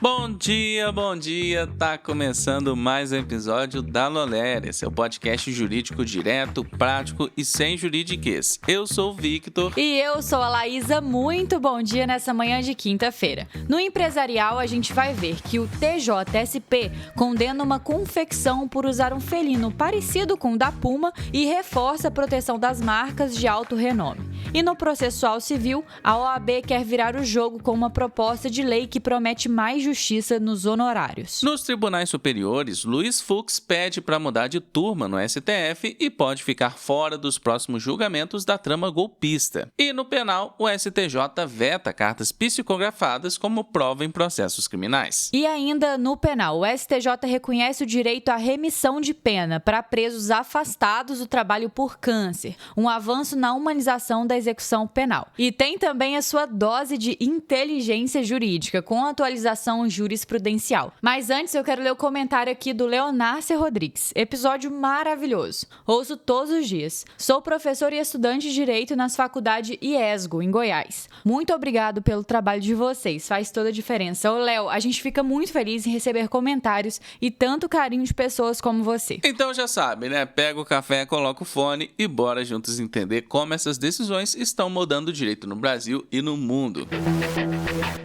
Bom dia, tá começando mais um episódio da Loléria, seu podcast jurídico direto, prático e sem juridiquês. Eu sou o Victor. E eu sou a Laísa, muito bom dia nessa manhã de quinta-feira. No empresarial, a gente vai ver que o TJSP condena uma confecção por usar um felino parecido com o da Puma e reforça a proteção das marcas de alto renome. E no processual civil, a OAB quer virar o jogo com uma proposta de lei que promete mais justiça nos honorários. Nos tribunais superiores, Luiz Fux pede para mudar de turma no STF e pode ficar fora dos próximos julgamentos da trama golpista. E no penal, o STJ veta cartas psicografadas como prova em processos criminais. E ainda no penal, o STJ reconhece o direito à remissão de pena para presos afastados do trabalho por câncer, um avanço na humanização da execução penal. E tem também a sua dose de inteligência jurídica, com atualização jurisprudencial. Mas antes eu quero ler o comentário aqui do Leonardo Rodrigues. Episódio maravilhoso. Ouço todos os dias. Sou professor e estudante de Direito nas faculdades IESGO, em Goiás. Muito obrigado pelo trabalho de vocês, faz toda a diferença. Ô Léo, a gente fica muito feliz em receber comentários e tanto carinho de pessoas como você. Então já sabe, né? Pega o café, coloca o fone e bora juntos entender como essas decisões estão mudando o direito no Brasil e no mundo.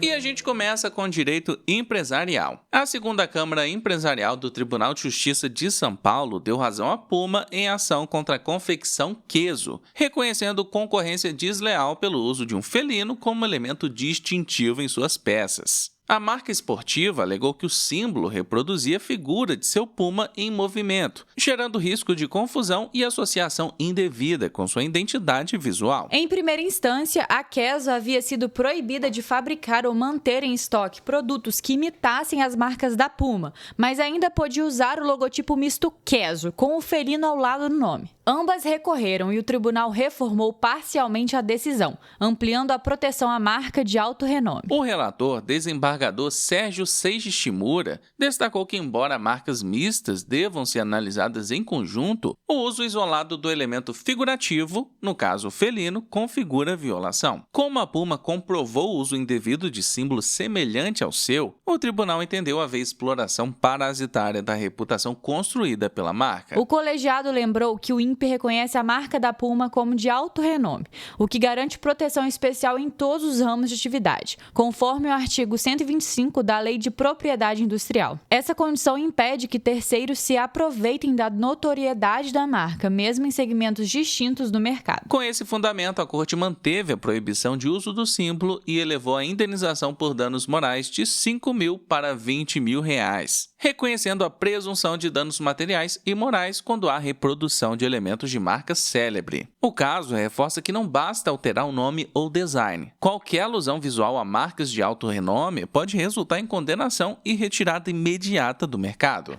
E a gente começa com o direito empresarial. A segunda Câmara Empresarial do Tribunal de Justiça de São Paulo deu razão à Puma em ação contra a confecção Queso, reconhecendo concorrência desleal pelo uso de um felino como elemento distintivo em suas peças. A marca esportiva alegou que o símbolo reproduzia a figura de seu puma em movimento, gerando risco de confusão e associação indevida com sua identidade visual. Em primeira instância, a Queso havia sido proibida de fabricar ou manter em estoque produtos que imitassem as marcas da Puma, mas ainda podia usar o logotipo misto Queso, com o felino ao lado do nome. Ambas recorreram e o tribunal reformou parcialmente a decisão, ampliando a proteção à marca de alto renome. O relator, desembargador Sérgio Seixas Shimura, destacou que, embora marcas mistas devam ser analisadas em conjunto, o uso isolado do elemento figurativo, no caso felino, configura violação. Como a Puma comprovou o uso indevido de símbolo semelhante ao seu, o tribunal entendeu haver exploração parasitária da reputação construída pela marca. O colegiado lembrou que o INPE reconhece a marca da Puma como de alto renome, o que garante proteção especial em todos os ramos de atividade, conforme o artigo 125 da Lei de Propriedade Industrial. Essa condição impede que terceiros se aproveitem da notoriedade da marca, mesmo em segmentos distintos do mercado. Com esse fundamento, a Corte manteve a proibição de uso do símbolo e elevou a indenização por danos morais de R$ 5.000 para R$ 20.000, reconhecendo a presunção de danos materiais e morais quando há reprodução de elementos de marca célebre. O caso reforça que não basta alterar o nome ou design. Qualquer alusão visual a marcas de alto renome pode resultar em condenação e retirada imediata do mercado.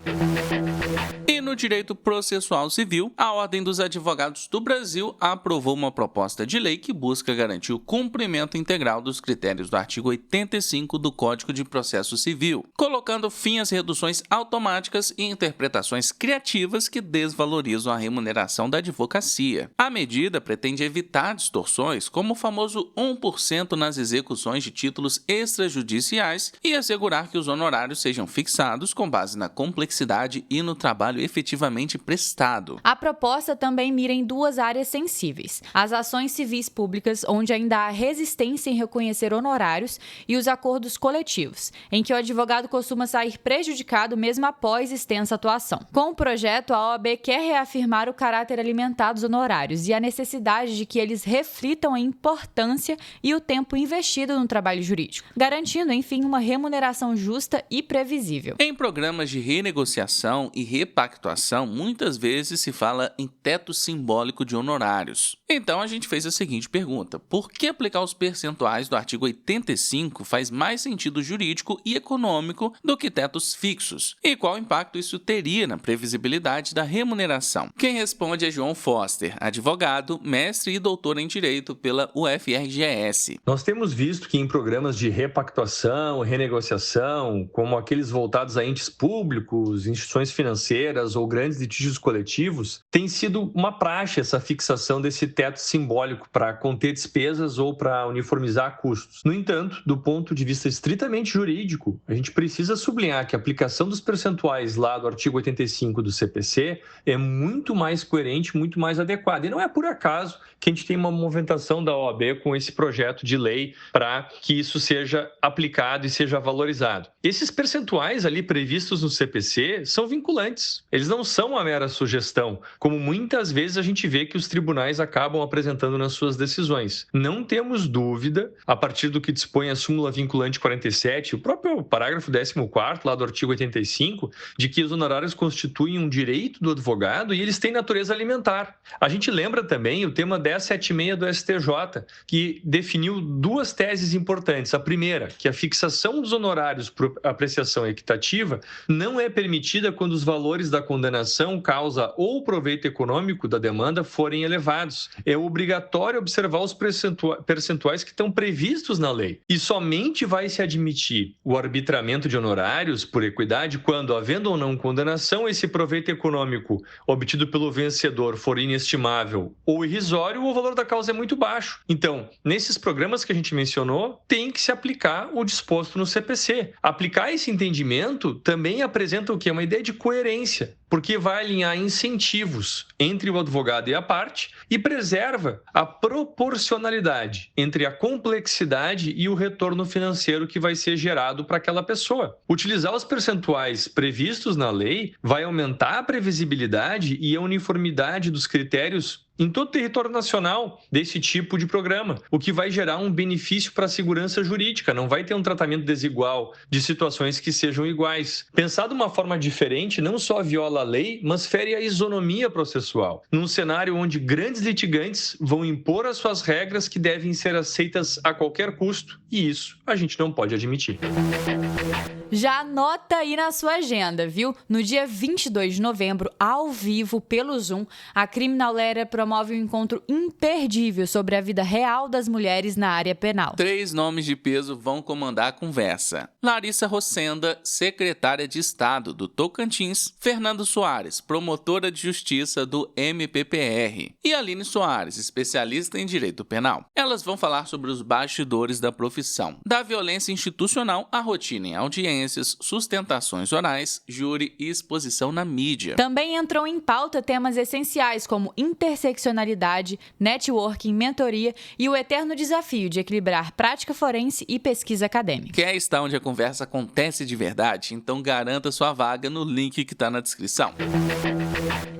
E no direito processual civil, a Ordem dos Advogados do Brasil aprovou uma proposta de lei que busca garantir o cumprimento integral dos critérios do artigo 85 do Código de Processo Civil, colocando fim às reduções automáticas e interpretações criativas que desvalorizam a remuneração da advocacia. A medida pretende evitar distorções, como o famoso 1% nas execuções de títulos extrajudiciais, e assegurar que os honorários sejam fixados com base na complexidade e no trabalho efetivamente prestado. A proposta também mira em duas áreas sensíveis: as ações civis públicas, onde ainda há resistência em reconhecer honorários, e os acordos coletivos, em que o advogado costuma sair prejudicado mesmo após extensa atuação. Com o projeto, a OAB quer reafirmar o caráter alimentar dos honorários e a necessidade de que eles reflitam a importância e o tempo investido no trabalho jurídico, garantindo, enfim, uma remuneração justa e previsível. Em programas de renegociação e repactuação, muitas vezes se fala em teto simbólico de honorários. Então a gente fez a seguinte pergunta: por que aplicar os percentuais do artigo 85 faz mais sentido jurídico e econômico do que tetos fixos? recursos e qual impacto isso teria na previsibilidade da remuneração. Quem responde é João Foster, advogado, mestre e doutor em Direito pela UFRGS. Nós temos visto que em programas de repactuação, renegociação, como aqueles voltados a entes públicos, instituições financeiras ou grandes litígios coletivos, tem sido uma praxe essa fixação desse teto simbólico para conter despesas ou para uniformizar custos. No entanto, do ponto de vista estritamente jurídico, a gente precisa sublinhar que a aplicação dos percentuais lá do artigo 85 do CPC é muito mais coerente, muito mais adequada. E não é por acaso que a gente tem uma movimentação da OAB com esse projeto de lei para que isso seja aplicado e seja valorizado. Esses percentuais ali previstos no CPC são vinculantes. Eles não são uma mera sugestão, como muitas vezes a gente vê que os tribunais acabam apresentando nas suas decisões. Não temos dúvida, a partir do que dispõe a súmula vinculante 47, o próprio parágrafo 14º lá do artigo 85, de que os honorários constituem um direito do advogado e eles têm natureza alimentar. A gente lembra também o tema 1076 do STJ, que definiu duas teses importantes. A primeira, que a fixação dos honorários por apreciação equitativa não é permitida quando os valores da condenação, causa ou proveito econômico da demanda forem elevados. É obrigatório observar os percentuais que estão previstos na lei. E somente vai se admitir o arbitramento de honorários por equidade quando, havendo ou não condenação, esse proveito econômico obtido pelo vencedor for inestimável ou irrisório, ou o valor da causa é muito baixo. Então, nesses programas que a gente mencionou, tem que se aplicar o disposto no CPC. Aplicar esse entendimento também apresenta o quê? Uma ideia de coerência, porque vai alinhar incentivos entre o advogado e a parte e preserva a proporcionalidade entre a complexidade e o retorno financeiro que vai ser gerado para aquela pessoa. Utilizar os percentuais previstos na lei vai aumentar a previsibilidade e a uniformidade dos critérios em todo o território nacional desse tipo de programa, o que vai gerar um benefício para a segurança jurídica, não vai ter um tratamento desigual de situações que sejam iguais. Pensar de uma forma diferente não só viola a lei, mas fere a isonomia processual, num cenário onde grandes litigantes vão impor as suas regras que devem ser aceitas a qualquer custo, e isso a gente não pode admitir. Já anota aí na sua agenda, viu? No dia 22 de novembro, ao vivo, pelo Zoom, a Criminalera promove um encontro imperdível sobre a vida real das mulheres na área penal. 3 nomes de peso vão comandar a conversa: Larissa Rossenda, secretária de Estado do Tocantins, Fernando Soares, promotora de justiça do MPPR, e Aline Soares, especialista em direito penal. Elas vão falar sobre os bastidores da profissão, da violência institucional à rotina em audiências, sustentações orais, júri e exposição na mídia. Também entrou em pauta temas essenciais como interseccionalidade, networking, mentoria e o eterno desafio de equilibrar prática forense e pesquisa acadêmica. Quer estar onde a conversa acontece de verdade? Então garanta sua vaga no link que está na descrição.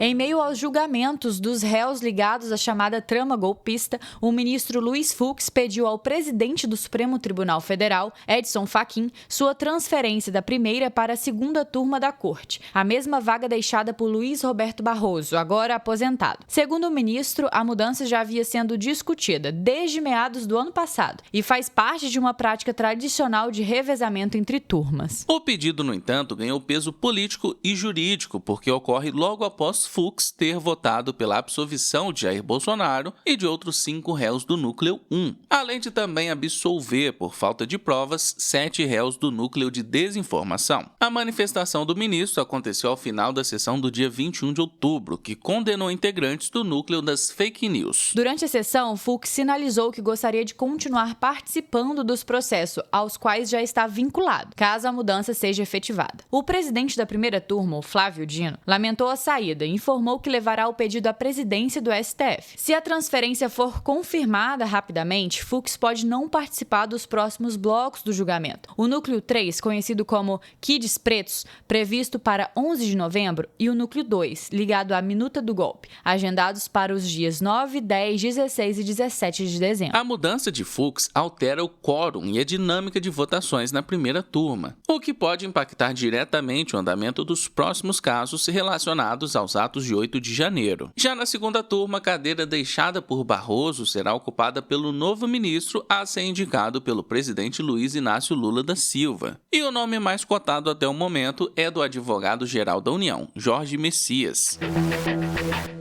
Em meio aos julgamentos dos réus ligados à chamada trama golpista, o ministro Luiz Fux pediu ao presidente do Supremo Tribunal Federal, Edson Fachin, sua transferência da primeira para a segunda turma da corte, a mesma vaga deixada por Luiz Roberto Barroso, agora aposentado. Segundo o ministro, a mudança já havia sendo discutida desde meados do ano passado e faz parte de uma prática tradicional de revezamento entre turmas. O pedido, no entanto, ganhou peso político e jurídico, porque ocorre logo após Fux ter votado pela absolvição de Jair Bolsonaro e de outros 5 réus do Núcleo 1, além de também absolver, por falta de provas, 7 réus do Núcleo de Desinformação. A manifestação do ministro aconteceu ao final da sessão do dia 21 de outubro, que condenou integrantes do núcleo das fake news. Durante a sessão, Fux sinalizou que gostaria de continuar participando dos processos aos quais já está vinculado, caso a mudança seja efetivada. O presidente da primeira turma, o Flávio Dino, lamentou a saída e informou que levará o pedido à presidência do STF. Se a transferência for confirmada rapidamente, Fux pode não participar dos próximos blocos do julgamento. O núcleo 3, conhecido como Kids Pretos, previsto para 11 de novembro, e o núcleo 2, ligado à minuta do golpe, agendados para os dias 9, 10, 16 e 17 de dezembro. A mudança de Fux altera o quórum e a dinâmica de votações na primeira turma, o que pode impactar diretamente o andamento dos próximos casos relacionados aos atos atos de 8 de janeiro. Já na segunda turma, a cadeira deixada por Barroso será ocupada pelo novo ministro a ser indicado pelo presidente Luiz Inácio Lula da Silva. E o nome mais cotado até o momento é do advogado-geral da União, Jorge Messias.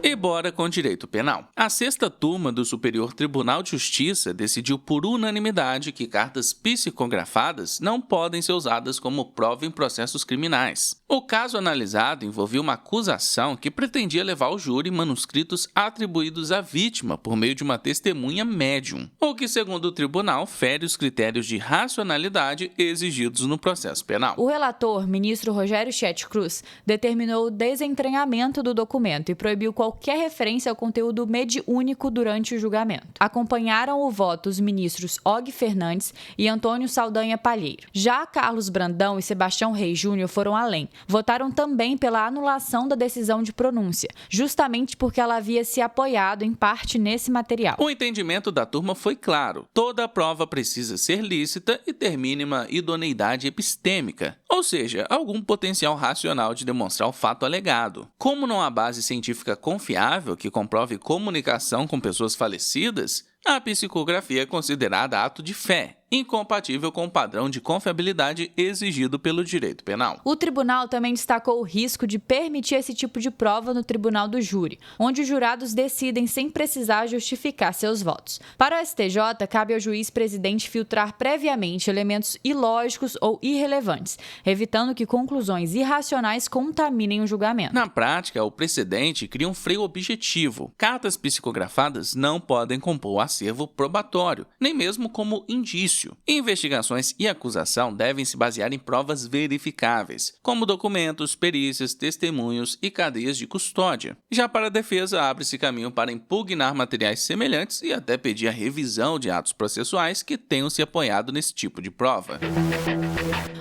E bora com direito penal. A sexta turma do Superior Tribunal de Justiça decidiu por unanimidade que cartas psicografadas não podem ser usadas como prova em processos criminais. O caso analisado envolvia uma acusação que pretendia levar ao júri manuscritos atribuídos à vítima por meio de uma testemunha médium, o que, segundo o tribunal, fere os critérios de racionalidade exigidos no processo penal. O relator, ministro Rogério Chetty Cruz, determinou o desentranhamento do documento e proibiu qualquer referência ao conteúdo mediúnico durante o julgamento. Acompanharam o voto os ministros Og Fernandes e Antônio Saldanha Palheiro. Já Carlos Brandão e Sebastião Reis Júnior foram além. Votaram também pela anulação da decisão de pronúncia, justamente porque ela havia se apoiado em parte nesse material. O entendimento da turma foi claro. Toda a prova precisa ser lícita e ter mínima idoneidade epistêmica, ou seja, algum potencial racional de demonstrar o fato alegado. Como não há base científica confiável que comprove comunicação com pessoas falecidas, a psicografia é considerada ato de fé, incompatível com o padrão de confiabilidade exigido pelo direito penal. O tribunal também destacou o risco de permitir esse tipo de prova no tribunal do júri, onde os jurados decidem sem precisar justificar seus votos. Para o STJ, cabe ao juiz presidente filtrar previamente elementos ilógicos ou irrelevantes, evitando que conclusões irracionais contaminem o julgamento. Na prática, o precedente cria um freio objetivo. Cartas psicografadas não podem compor o acervo probatório, nem mesmo como indício. Investigações e acusação devem se basear em provas verificáveis, como documentos, perícias, testemunhos e cadeias de custódia. Já para a defesa, abre-se caminho para impugnar materiais semelhantes e até pedir a revisão de atos processuais que tenham se apoiado nesse tipo de prova.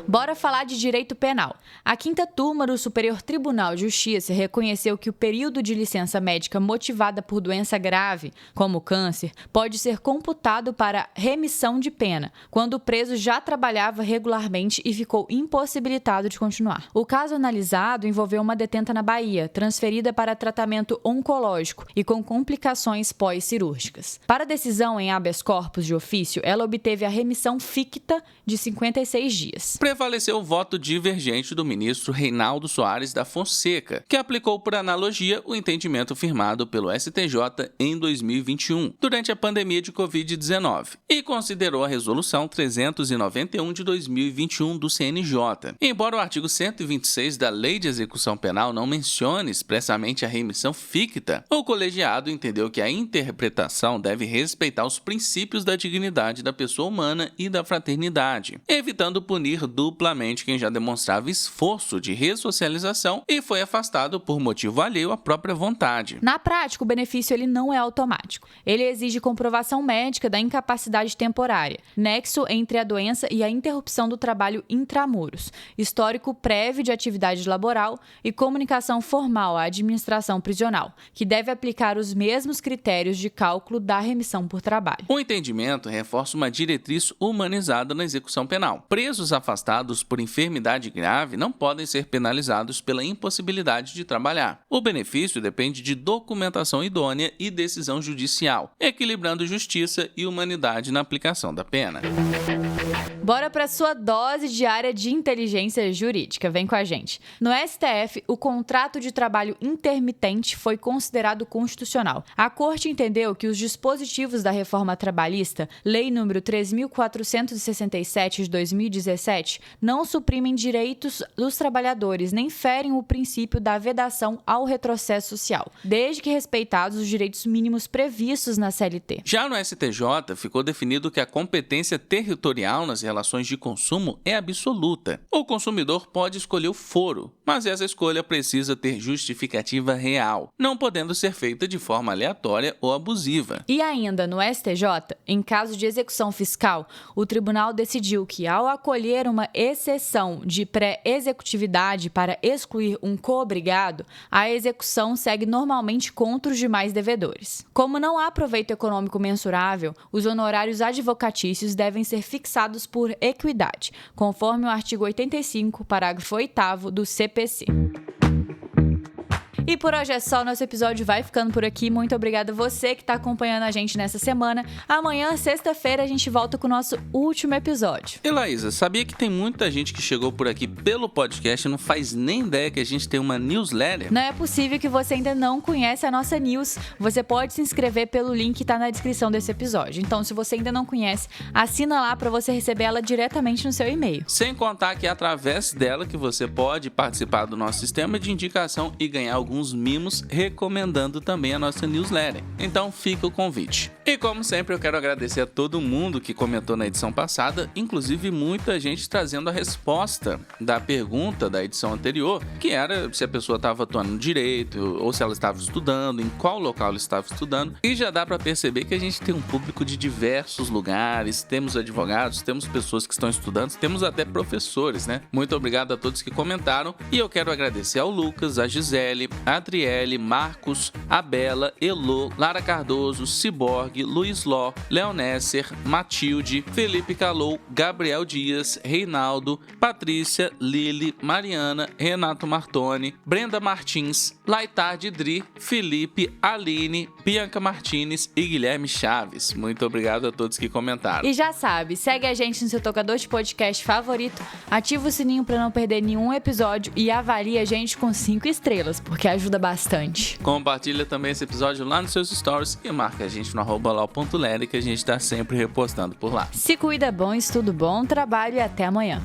Bora falar de direito penal. A quinta turma do Superior Tribunal de Justiça reconheceu que o período de licença médica motivada por doença grave, como câncer, pode ser computado para remissão de pena, quando o preso já trabalhava regularmente e ficou impossibilitado de continuar. O caso analisado envolveu uma detenta na Bahia, transferida para tratamento oncológico e com complicações pós-cirúrgicas. Para a decisão em habeas corpus de ofício, ela obteve a remissão ficta de 56 dias. Prevaleceu o voto divergente do ministro Reinaldo Soares da Fonseca, que aplicou por analogia o entendimento firmado pelo STJ em 2021, durante a pandemia de Covid-19, e considerou a Resolução 391 de 2021 do CNJ. Embora o artigo 126 da Lei de Execução Penal não mencione expressamente a remissão ficta, o colegiado entendeu que a interpretação deve respeitar os princípios da dignidade da pessoa humana e da fraternidade, evitando punir duplamente quem já demonstrava esforço de ressocialização e foi afastado por motivo alheio à própria vontade. Na prática, o benefício ele não é automático. Ele exige comprovação médica da incapacidade temporária, nexo entre a doença e a interrupção do trabalho intramuros, histórico prévio de atividade laboral e comunicação formal à administração prisional, que deve aplicar os mesmos critérios de cálculo da remissão por trabalho. O entendimento reforça uma diretriz humanizada na execução penal. Presos afastados por enfermidade grave não podem ser penalizados pela impossibilidade de trabalhar. O benefício depende de documentação idônea e decisão judicial, equilibrando justiça e humanidade na aplicação da pena. Bora para sua dose diária de inteligência jurídica. Vem com a gente. No STF, o contrato de trabalho intermitente foi considerado constitucional. A Corte entendeu que os dispositivos da reforma trabalhista, Lei nº 3.467 de 2017, não suprimem direitos dos trabalhadores nem ferem o princípio da vedação ao retrocesso social, desde que respeitados os direitos mínimos previstos na CLT. Já no STJ, ficou definido que a competência territorial nas relações de consumo é absoluta. O consumidor pode escolher o foro, mas essa escolha precisa ter justificativa real, não podendo ser feita de forma aleatória ou abusiva. E ainda no STJ, em caso de execução fiscal, o tribunal decidiu que, ao acolher uma exceção de pré-executividade para excluir um coobrigado, a execução segue normalmente contra os demais devedores. Como não há proveito econômico mensurável, os honorários advocatícios devem ser fixados por equidade, conforme o artigo 85, parágrafo 8º do CPC. E por hoje é só, nosso episódio vai ficando por aqui. Muito obrigada a você que está acompanhando a gente nessa semana. Amanhã, sexta-feira, a gente volta com o nosso último episódio. E Laísa, sabia que tem muita gente que chegou por aqui pelo podcast e não faz nem ideia que a gente tem uma newsletter? Não é possível que você ainda não conhece a nossa news. Você pode se inscrever pelo link que está na descrição desse episódio. Então, se você ainda não conhece, assina lá para você receber ela diretamente no seu e-mail. Sem contar que é através dela que você pode participar do nosso sistema de indicação e ganhar alguns mimos, recomendando também a nossa newsletter. Então fica o convite. E como sempre, eu quero agradecer a todo mundo que comentou na edição passada, inclusive muita gente trazendo a resposta da pergunta da edição anterior, que era se a pessoa estava atuando no direito ou se ela estava estudando, em qual local ela estava estudando. E já dá para perceber que a gente tem um público de diversos lugares, temos advogados, temos pessoas que estão estudando, temos até professores, né? Muito obrigado a todos que comentaram e eu quero agradecer ao Lucas, a Gisele, a Adriele, Marcos, a Bela, Elô, Lara Cardoso, Ciborgue, Luiz Ló, Leonesser, Matilde, Felipe Calou, Gabriel Dias, Reinaldo, Patrícia, Lili, Mariana, Renato Martoni, Brenda Martins, Laitard Dri, Felipe, Aline, Bianca Martins e Guilherme Chaves. Muito obrigado a todos que comentaram. E já sabe, segue a gente no seu tocador de podcast favorito, ativa o sininho para não perder nenhum episódio e avalie a gente com 5 estrelas, porque ajuda bastante. Compartilha também esse episódio lá nos seus stories e marca a gente no @lau.leri, que a gente tá sempre repostando por lá. Se cuida, bom estudo, bom trabalho e até amanhã.